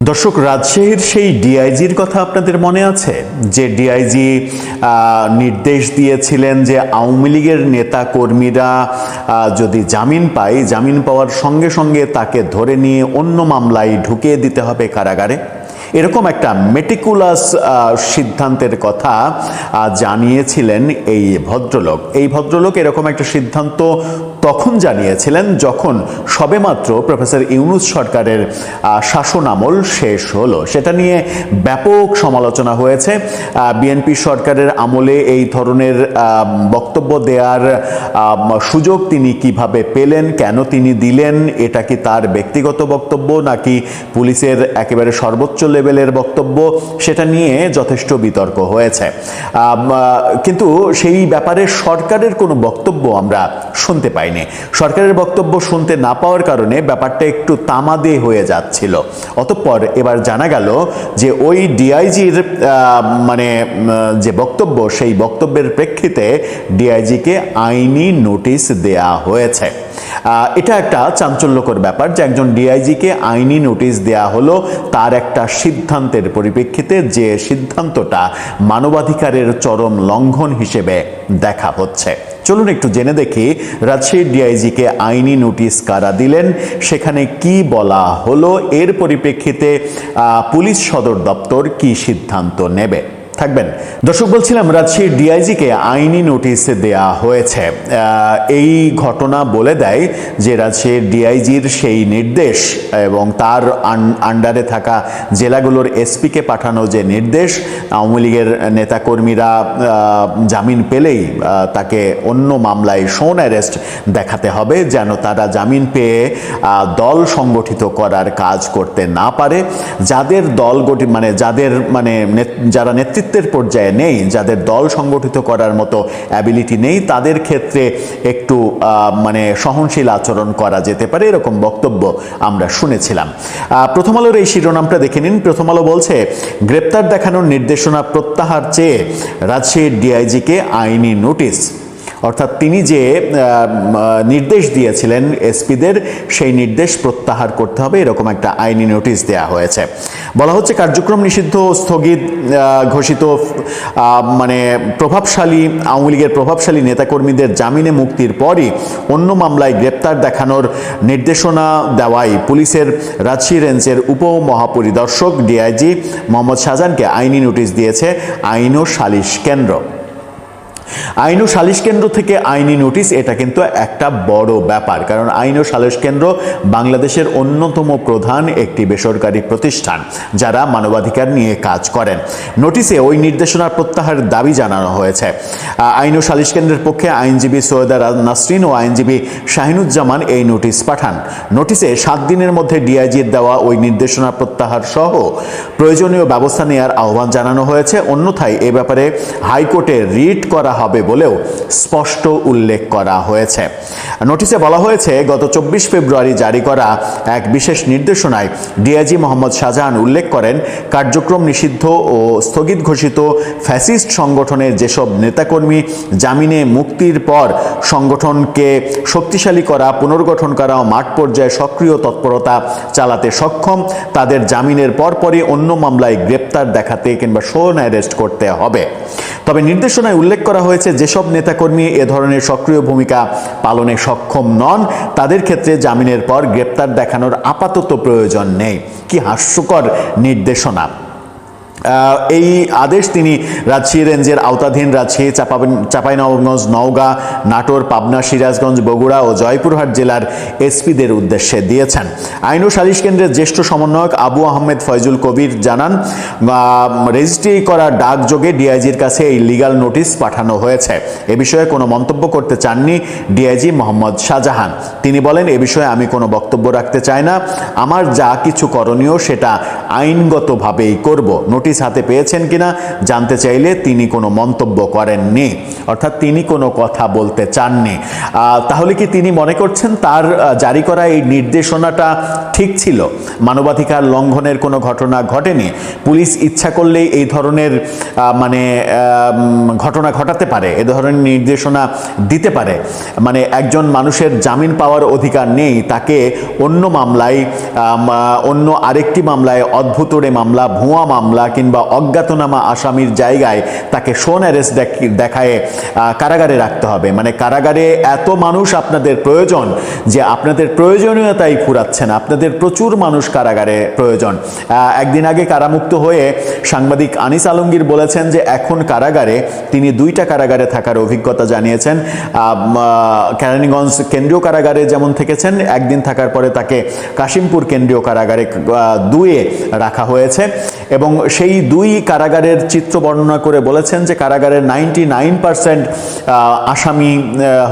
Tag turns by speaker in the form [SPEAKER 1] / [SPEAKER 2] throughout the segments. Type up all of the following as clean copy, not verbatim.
[SPEAKER 1] দর্শক, রাজশাহীর সেই ডিআইজির কথা আপনাদের মনে আছে? যে ডিআইজি নির্দেশ দিয়েছিলেন যে আওয়ামী লীগের নেতা কর্মীরা যদি জামিন পায়, জামিন পাওয়ার সঙ্গে সঙ্গে তাকে ধরে নিয়ে অন্য মামলায় ঢুকিয়ে দিতে হবে কারাগারে। এরকম একটা মেটিকুলাস সিদ্ধান্তের কথা জানিয়েছিলেন এই ভদ্রলোক। এই ভদ্রলোক এরকম একটা সিদ্ধান্ত তখন জানিয়েছিলেন যখন সবেমাত্র প্রফেসর ইউনূস সরকারের শাসন আমল শেষ হলো। সেটা নিয়ে ব্যাপক সমালোচনা হয়েছে। বিএনপি সরকারের আমলে এই ধরনের বক্তব্য দেওয়ার সুযোগ তিনি কিভাবে পেলেন, কেন তিনি দিলেন, এটা কি তার ব্যক্তিগত বক্তব্য নাকি পুলিশের একেবারে সর্বোচ্চ লেভেলের বক্তব্য, সেটা নিয়ে যথেষ্ট বিতর্ক হয়েছে। কিন্তু সেই ব্যাপারে সরকারের কোনো বক্তব্য আমরা শুনতে পাইনি। সরকারের বক্তব্য শুনতে না পাওয়ার কারণে ব্যাপারটা একটু তামাদে হয়ে যাচ্ছিল। অতঃপর এবার জানা গেল যে ওই ডিআইজির যে বক্তব্য, সেই বক্তব্যের প্রেক্ষিতে ডিআইজিকে আইনি নোটিশ দেয়া হয়েছে। এটা একটা চাঞ্চল্যকর ব্যাপার যে একজন ডিআইজিকে আইনি নোটিশ দেয়া হলো তার একটা সিদ্ধান্তের পরিপ্রেক্ষিতে, যে সিদ্ধান্তটা মানবাধিকারের চরম লঙ্ঘন হিসেবে দেখা হচ্ছে। চলুন একটু জেনে দেখি রাজশাহীর ডিআইজিকে আইনি নোটিশ কারা দিলেন, সেখানে কি বলা হলো, এর পরিপ্রেক্ষিতে পুলিশ সদর দপ্তর কি সিদ্ধান্ত নেবে। থাকবেন দর্শক। বলছিলাম রাজশাহীর ডিআইজিকে আইনি নোটিশ দেয়া হয়েছে। এই ঘটনা বলে দেয় যে রাজশাহীর ডিআইজির সেই নির্দেশ এবং তার আন্ডারে থাকা জেলাগুলোর এসপিকে পাঠানো যে নির্দেশ, আওয়ামী লীগের নেতাকর্মীরা জামিন পেলেই তাকে অন্য মামলায় শোন অ্যারেস্ট দেখাতে হবে, যেন তারা জামিন পেয়ে দল সংগঠিত করার কাজ করতে না পারে। যাদের দল যারা নেতৃত্বের পর্যায়ে নেই, যাদের দল সংগঠিত করার মতো অ্যাবিলিটি নেই, তাদের ক্ষেত্রে একটু সহনশীল আচরণ করা যেতে পারে, এরকম বক্তব্য আমরা শুনেছিলাম। প্রথম আলোর এই শিরোনামটা দেখে নিন। প্রথম আলো বলছে, গ্রেপ্তার দেখানোর নির্দেশনা প্রত্যাহার চেয়ে রাজশাহীর ডিআইজিকে আইনি নোটিশ। অর্থাৎ তিনি যে নির্দেশ দিয়েছিলেন এসপিদের, সেই নির্দেশ প্রত্যাহার করতে হবে, এরকম একটা আইনি নোটিশ দেয়া হয়েছে। বলা হচ্ছে, কার্যক্রম নিষিদ্ধ স্থগিত ঘোষিত প্রভাবশালী আওয়ামী লীগের প্রভাবশালী নেতাকর্মীদের জামিনে মুক্তির পরই অন্য মামলায় গ্রেপ্তার দেখানোর নির্দেশনা দেওয়ায় পুলিশের রাজশাহী রেঞ্জের উপমহাপরিদর্শক ডিআইজি মোহাম্মদ শাহজাহানকে আইনি নোটিশ দিয়েছে আইন ও সালিশ কেন্দ্র। আইন ও সালিশ কেন্দ্র থেকে আইনি নোটিশ, এটা কিন্তু একটা বড় ব্যাপার, কারণ আইন ও সালিশ কেন্দ্র বাংলাদেশের অন্যতম প্রধান একটি বেসরকারি প্রতিষ্ঠান যারা মানবাধিকার নিয়ে কাজ করেন। নোটিশে ওই নির্দেশনার প্রত্যাহারের দাবি জানানো হয়েছে। আইন ও সালিশ কেন্দ্রের পক্ষে আইনজীবী সৈয়দা নাসরিন ও আইনজীবী শাহিনুজ্জামান এই নোটিশ পাঠান। নোটিশে 7 দিনের মধ্যে ডিআইজির দেওয়া ওই নির্দেশনা প্রত্যাহার সহ প্রয়োজনীয় ব্যবস্থা নেওয়ার আহ্বান জানানো হয়েছে। অন্যথায় এ ব্যাপারে হাইকোর্টে রিট করা হবে বলেও স্পষ্ট উল্লেখ করা হয়েছে। নোটিশে বলা হয়েছে, গত 24 ফেব্রুয়ারি জারি করা এক বিশেষ নির্দেশনায় ডিআইজি মোহাম্মদ শাহজাহান উল্লেখ করেন, কার্যক্রম নিষিদ্ধ ও স্থগিত ঘোষিত ফ্যাসিস্ট সংগঠনের যেসব নেতাকর্মী জামিনে মুক্তির পর সংগঠনকে শক্তিশালী করা, পুনর্গঠন করা ও মাঠ পর্যায়ে সক্রিয় তৎপরতা চালাতে সক্ষম, তাদের জামিনের পরপরই অন্য মামলায় গ্রেপ্তার দেখাতে কিংবা শোন অ্যারেস্ট করতে হবে। তবে নির্দেশনায় উল্লেখ করা হয়েছে, যেসব নেতাকর্মী এ ধরনের সক্রিয় ভূমিকা পালনে সক্ষম নন, তাদের ক্ষেত্রে জামিনের পর গ্রেপ্তার দেখানোর আপাতত প্রয়োজন নেই। কি হাস্যকর নির্দেশনা! এই আদেশ তিনি রাজশাহী রেঞ্জের আওতাধীন রাজশাহী, চাঁপাইনবাবগঞ্জ, নওগাঁ, নাটোর, পাবনা, সিরাজগঞ্জ, বগুড়া ও জয়পুরহাট জেলার এসপিদের উদ্দেশ্যে দিয়েছেন। আইন ও সালিশ কেন্দ্রের জ্যেষ্ঠ সমন্বয়ক আবু আহমেদ ফয়জুল কবির জানান, রেজিস্ট্রি করা ডাকযোগে ডিআইজির কাছে এই লিগাল নোটিশ পাঠানো হয়েছে। এ বিষয়ে কোনো মন্তব্য করতে চাননি ডিআইজি মোহাম্মদ শাহজাহান। তিনি বলেন, এ বিষয়ে আমি কোনো বক্তব্য রাখতে চাই না। আমার যা কিছু করণীয় সেটা আইনগতভাবেই করব। নোটিশ হাতে পেয়েছেন কিনা জানতে চাইলে তিনি কোনো মন্তব্য করেননি, অর্থাৎ তিনি কোনো কথা বলতে চাননি। তাহলে কি তিনি মনে করছেন তার জারি করা এই নির্দেশনাটা ঠিক ছিল? মানবাধিকার লঙ্ঘনের কোনো ঘটনা ঘটেনি, পুলিশ ইচ্ছা করলেই এই ধরনের মানে ঘটনা ঘটাতে পারে, এ ধরনের নির্দেশনা দিতে পারে? মানে একজন মানুষের জামিন পাওয়ার অধিকার নেই, তাকে অন্য মামলায়, অন্য আরেকটি মামলায়, অদ্ভুতরে মামলা, ভুয়া মামলা কিংবা অজ্ঞাতনামা আসামির জায়গায় তাকে শোন অ্যারেস্ট দেখায় কারাগারে রাখতে হবে? মানে কারাগারে এত মানুষ আপনাদের প্রয়োজন যে আপনাদের প্রয়োজনীয়তাই ফুরাচ্ছে না, আপনাদের প্রচুর মানুষ কারাগারে প্রয়োজন। একদিন আগে কারামুক্ত হয়ে সাংবাদিক আনিস আলমগীর বলেছেন যে এখন কারাগারে তিনি 2টা কারাগারে থাকার অভিজ্ঞতা জানিয়েছেন। কেরানীগঞ্জ কেন্দ্রীয় কারাগারে যেমন থেকেছেন, একদিন থাকার পরে তাকে কাশিমপুর কেন্দ্রীয় কারাগারে 2-এ রাখা হয়েছে এবং সেই 2 কারাগারের চিত্র বর্ণনা করে বলেছেন যে কারাগারের 99% আসামি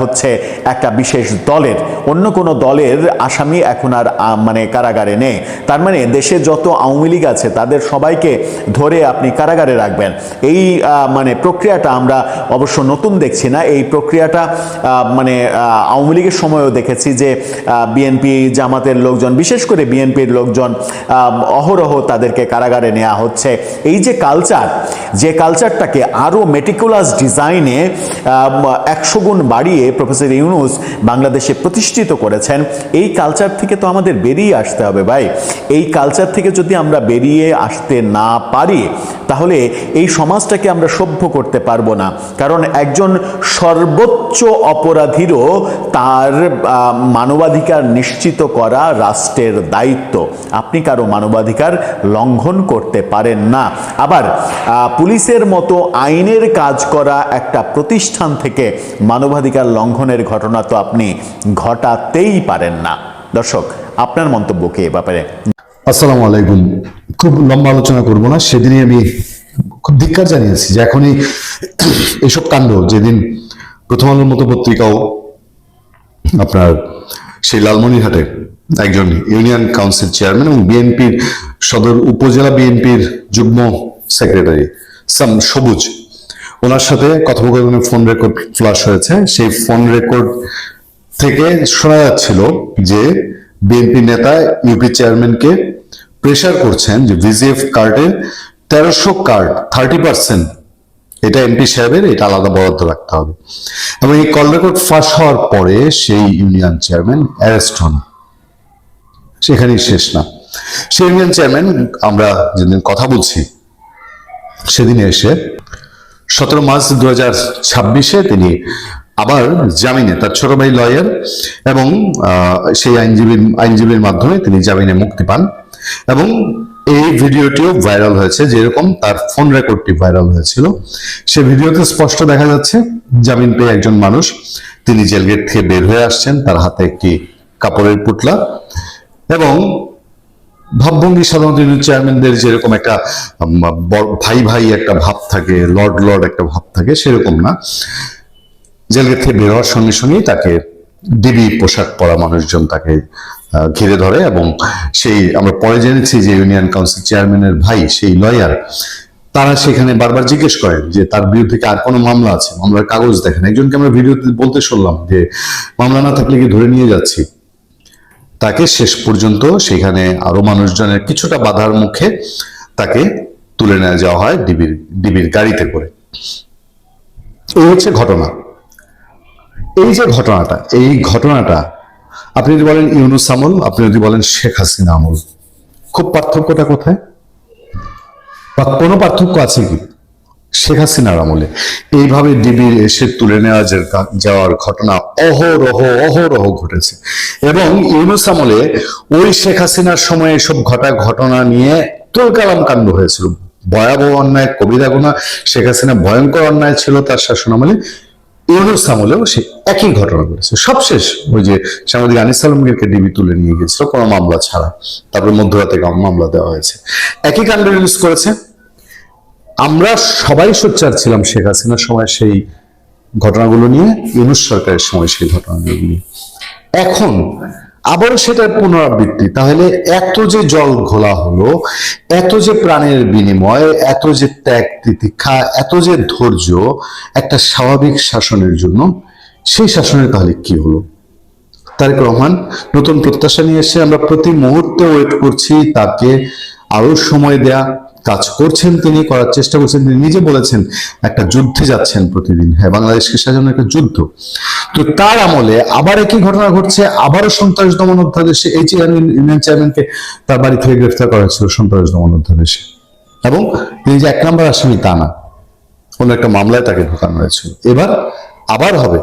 [SPEAKER 1] হচ্ছে একটা বিশেষ দলের, অন্য কোনো দলের আসামি এখন আর মানে কারাগারে নেই। তার মানে দেশে যত আওয়ামী লীগ আছে তাদের সবাইকে ধরে আপনি কারাগারে রাখবেন। এই মানে প্রক্রিয়াটা আমরা অবশ্য নতুন দেখছি না, এই প্রক্রিয়াটা মানে আওয়ামী লীগের সময়ও দেখেছি যে বিএনপি জামাতের লোকজন, বিশেষ করে বিএনপির লোকজন অহরহ তাদেরকে কারাগারে নেওয়া হচ্ছে। এই যে কালচার, যে কালচারটাকে আরও মেটিকুলাস ডিজাইনে 100 গুণ বাড়িয়ে প্রফেসর ইউনূস বাংলাদেশে প্রতিষ্ঠিত করেছেন, এই কালচার থেকে তো আমাদের বেরিয়ে আসতে হবে ভাই। এই কালচার থেকে যদি আমরা বেরিয়ে আসতে না পারি তাহলে এই সমাজটাকে আমরা সভ্য করতে পারবো না। কারণ একজন সর্বোচ্চ অপরাধীরও তার মানবাধিকার নিশ্চিত করা রাষ্ট্রের দায়িত্ব। আপনি কারো মানবাধিকার লঙ্ঘন করতে পারেন না। আবার পুলিশের মতো আইনের কাজ করা একটা প্রতিষ্ঠান থেকে মানবাধিকার লঙ্ঘনের ঘটনা তো আপনি ঘটাতেই পারেন না। দর্শক, আপনার মন্তব্য কি এ ব্যাপারে?
[SPEAKER 2] আসসালামু আলাইকুম। খুব লম্বা আলোচনা করব না, সেদিনই আমি খুব ধিক্কার জানিয়েছি যে এখনই এসব কাণ্ড, যেদিন প্রথম আলোর মতো পত্রিকাও আপনার সেই লালমনিরহাটে একজন ইউনিয়ন কাউন্সিল চেয়ারম্যান এবং বিএনপির সদর উপজেলা বিএনপির যুগ্ম সেক্রেটারি সবুজ, ওনার সাথে কথোপকথনের ফোন রেকর্ড ফ্লাশ হয়েছে। সেই ফোন রেকর্ড থেকে শোনা যাচ্ছিল যে বিএনপি নেতা ইউপি চেয়ারম্যানকে প্রেসার করছেন যে ভিজিএফ কার্ডের 1300 কার্ড 30% এটা এমপি সাহেবের, এটা আলাদা বরাদ্দ রাখতে হবে। এবং এই কল রেকর্ড ফাঁস হওয়ার পরে সেই ইউনিয়ন চেয়ারম্যান অ্যারেস্ট হন। সেখানেই শেষ না, সেই ইউনিয়ন চেয়ারম্যান আমরা যেদিন কথা বলছি সেদিনে এসে 17 মার্চ 2026 তিনি আবার জামিনে, তার ছোট ভাই লয়ার এবং সেই আইনজীবীর মাধ্যমে তিনি জামিনে মুক্তি পান। এবং এই ভিডিওটিও ভাইরাল হয়েছে, যেরকম তার ফোন রেকর্ডটি ভাইরাল হয়েছিল। সে ভিডিওতে স্পষ্ট দেখা যাচ্ছে জামিন পেয়ে একজন মানুষ তিনি জেল গেট থেকে বের হয়ে আসছেন, তার হাতে একটি কাপড়ের পুটলা এবং ভাবভঙ্গি সাধারণত চেয়ারম্যানদের যেরকম একটা ভাই ভাই একটা ভাব থাকে, লর্ড লর্ড একটা ভাব থাকে, সেরকম না। জেলগেট থেকে বের হওয়ার সঙ্গে সঙ্গেই তাকে ডিবি পোশাক পরা মানুষজন তাকে ঘিরে ধরে এবং সেই আমরা পরে জেনেছি যে ইউনিয়ন কাউন্সিল চেয়ারম্যানের ভাই সেই লয়ার, তারা সেখানে বারবার জিজ্ঞেস করেন যে তার বিরুদ্ধে আর কোনো মামলা আছে, মামলার কাগজ দেখেন। একজনকে আমরা ভিডিওতে বলতে শুনলাম যে মামলা না থাকলে কি ধরে নিয়ে যাচ্ছি। তাকে শেষ পর্যন্ত সেখানে আরো মানুষজনের কিছুটা বাধার মুখে তাকে তুলে নিয়ে যাওয়া হয় ডিবির গাড়িতে করে। এই হচ্ছে ঘটনা। এই যে ঘটনাটা, এই ঘটনাটা আপনি যদি বলেন ইউনূস আমল, আপনি যদি বলেন শেখ হাসিনা আমল, খুব পার্থক্যটা কোথায়? বা কোনো পার্থক্য আছে কি? শেখ হাসিনার আমলে এইভাবে ডিবির এসে তুলে নেওয়া যাওয়ার ঘটনা অহরহ ঘটেছে এবং ইউনূস আমলে ওই শেখ হাসিনার সময় এসব ঘটনা নিয়ে তুলকালাম কাণ্ড হয়েছিল। ভয়াবহ অন্যায়, কবিরা গুনাহ। শেখ হাসিনা ভয়ঙ্কর অন্যায় ছিল তার শাসন আমলে, ইউনূস আমলেও সে একই ঘটনা ঘটেছে। সবশেষ ওই যে সাংবাদিক আনিস আলমগীরকে ডিবি তুলে নিয়ে গেছিল কোনো মামলা ছাড়া, তারপরে মধ্যরাতে মামলা দেওয়া হয়েছে, একই কাণ্ড ইউনূস করেছে। আমরা সবাই সোচ্চার ছিলাম শেখ হাসিনার সময় সেই ঘটনাগুলো নিয়ে, ইউনূস সরকারের সময় সেই ঘটনাগুলো নিয়ে। এখন আবারও সেটার পুনরাবৃত্তি, তাহলে এত যে জল ঘোলা হলো, এত যে প্রাণের বিনিময়, এত যে ত্যাগ তিতিক্ষা, এত যে ধৈর্য একটা স্বাভাবিক শাসনের জন্য, সেই শাসনের তাহলে কি হলো? তারেক রহমান নতুন প্রত্যাশা নিয়ে এসে আমরা প্রতি মুহূর্তে ওয়েট করছি তাকে আরো সময় দেয়া। কাজ করছেন তিনি, করার চেষ্টা করছেন, তিনি নিজে বলেছেন একটা যুদ্ধে যাচ্ছেন প্রতিদিন। হ্যাঁ, বাংলাদেশকে সাজানো একটা যুদ্ধ। তো তার আমলে আবার একই ঘটনা ঘটছে, আবারও সন্ত্রাস দমন অধ্যাদেশে এই ইউনিয়ন চেয়ারম্যানকে তার বাড়ি থেকে গ্রেফতার করা হয়েছিল সন্ত্রাস দমন অধ্যাদেশে, এবং তিনি যে 1 নম্বর আসামি তা না, কোন একটা মামলায় তাকে ঢোকানো হয়েছিল। এবার আবার হবে।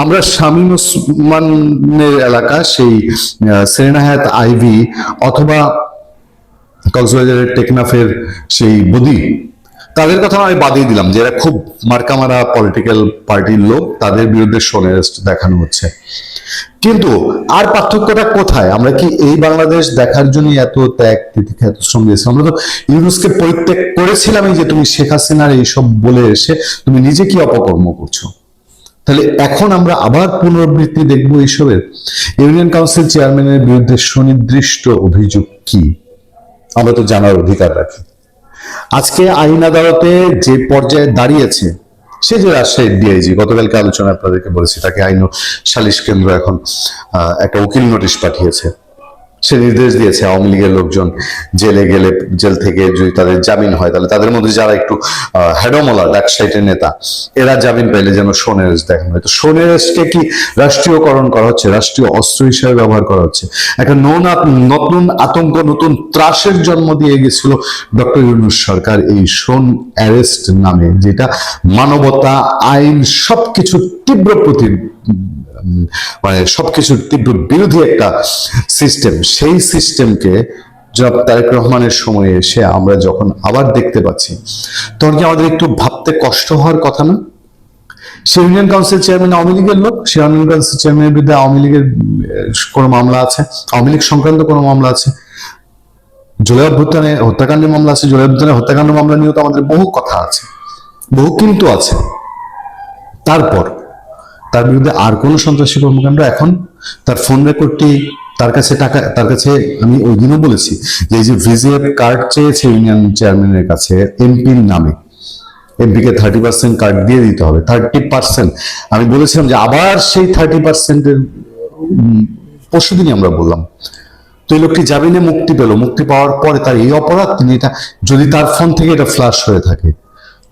[SPEAKER 2] আমরা শামীম ওসমানের এলাকা সেই সেরেনা হায়াত আইভি, অথবা কক্সবাজারের টেকনাফের সেই বদি, তাদের কথা আমি বাদই দিলাম যে এরা খুব মার্কামারা পলিটিক্যাল পার্টির লোক, তাদের বিরুদ্ধে সোনেরেস্ট দেখানো হচ্ছে। কিন্তু আর পার্থক্যটা কোথায়? আমরা কি এই বাংলাদেশ দেখার জন্য এত ত্যাগ তিতিক্ষা এত শ্রম দিয়েছি? আমরা তো ইউনুসকে পরিত্যাগ করেছিলাম এই যে তুমি শেখ হাসিনার এইসব বলে এসে তুমি নিজে কি অপকর্ম করছো। তাহলে এখন আমরা আবার পুনরাবৃত্তি দেখবো এইসবের। ইউনিয়ন কাউন্সিল চেয়ারম্যানের বিরুদ্ধে সুনির্দিষ্ট অভিযোগ কি, আমরা তো জানার অধিকার রাখি। আজকে আইন আদালতে যে পর্যায়ে দাঁড়িয়েছে, সে যে রাজশাহীর ডিআইজি, গতকালকে আলোচনা আপনাদেরকে বলেছি, তাকে আইন ও সালিশ কেন্দ্র এখন একটা উকিল নোটিশ পাঠিয়েছে। সে নির্দেশ দিয়েছে আওয়ামী লীগের লোকজন জেলে গেলে, জেল থেকে যদি তাদের জামিন হয়, তাহলে তাদের মধ্যে যারা একটু হেডমলা ডাকসাইটের নেতা, এরা জামিন পাইলে যেন সোনেরেস দেখানো হয়। তো সোনেরেসকে কি রাষ্ট্রীয়করণ করা হচ্ছে, রাষ্ট্রীয় অস্ত্র হিসেবে ব্যবহার করা হচ্ছে। একটা নতুন আতঙ্ক, নতুন ত্রাসের জন্ম দিয়ে গেছিল ডক্টর ইউনূস সরকার এই সোন অ্যারেস্ট নামে, যেটা মানবতা, আইন সবকিছুর তীব্র মানে সবকিছুর তীব্র বিরোধী একটা সিস্টেম। সেই সিস্টেমকে জনাব তারেক রহমানের সময়ে এসে আমরা যখন আবার দেখতে পাচ্ছি, তখন কি আমাদের একটু ভাবতে কষ্ট হওয়ার কথা না? সে ইউনিয়ন কাউন্সিল চেয়ারম্যান আওয়ামী লীগের লোক, সে ইউনিয়ন কাউন্সিল চেয়ারম্যানের বিরুদ্ধে আওয়ামী লীগের কোনো মামলা আছে, আওয়ামী লীগ সংক্রান্ত কোনো মামলা আছে, জুলাই অভ্যুত্থানে হত্যাকাণ্ডের মামলা আছে, জুলাই অভ্যুত্থানে হত্যাকাণ্ড মামলা নিয়েও তো আমাদের বহু কথা আছে, বহু কিন্তু আছে। তারপর তার বিরুদ্ধে আর কোন সন্ত্রাসী কর্মকাণ্ড? এখন তার ফোন রেকর্ডটি তার কাছে টাকা, তার কাছে আমি ওই দিনও বলেছি যে এই যে ভিজিএফ কার্ড চেয়েছে ইউনিয়ন চেয়ারম্যানের কাছে এমপির নামে, এমপিকে 30% কার্ড দিয়ে দিতে হবে, 30%। আমি বলেছিলাম যে আবার সেই 30%-এর পরশুদিনই আমরা বললাম। তো এই লোকটি জামিনে মুক্তি পেল, মুক্তি পাওয়ার পরে তার এই অপরাধ, তিনি এটা যদি তার ফোন থেকে এটা ফ্ল্যাশ হয়ে থাকে,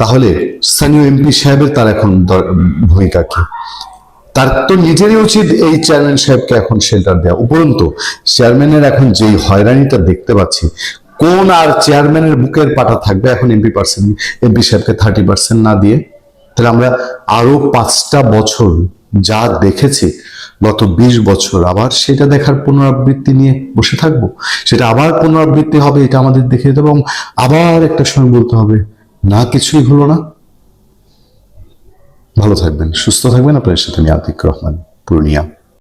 [SPEAKER 2] তাহলে স্থানীয় এমপি সাহেবের তার এখন ভূমিকা কি? তার তো নিজেরই উচিত এই চেয়ারম্যান সাহেবকে এখন শেল্টার দেওয়া। উপরন্তু চেয়ারম্যানের এখন যেই হয়রানিটা দেখতে পাচ্ছি, কোন আর চেয়ারম্যানের বুকের পাটা থাকবে এখন এমপি সাহেবকে 30% না দিয়ে? তাহলে আমরা আরো 5টা বছর যা দেখেছি, গত 20 বছর, আবার সেটা দেখার পুনরাবৃত্তি নিয়ে বসে থাকবো? সেটা আবার পুনরাবৃত্তি হবে, এটা আমাদের দেখে যেতে হবে, এবং আবার একটা সময় বলতে হবে না কিছুই হলো না। ভালো থাকবেন, সুস্থ থাকবেন। আপনার সাথে আমি আতিক রহমান, পূর্ণিয়া।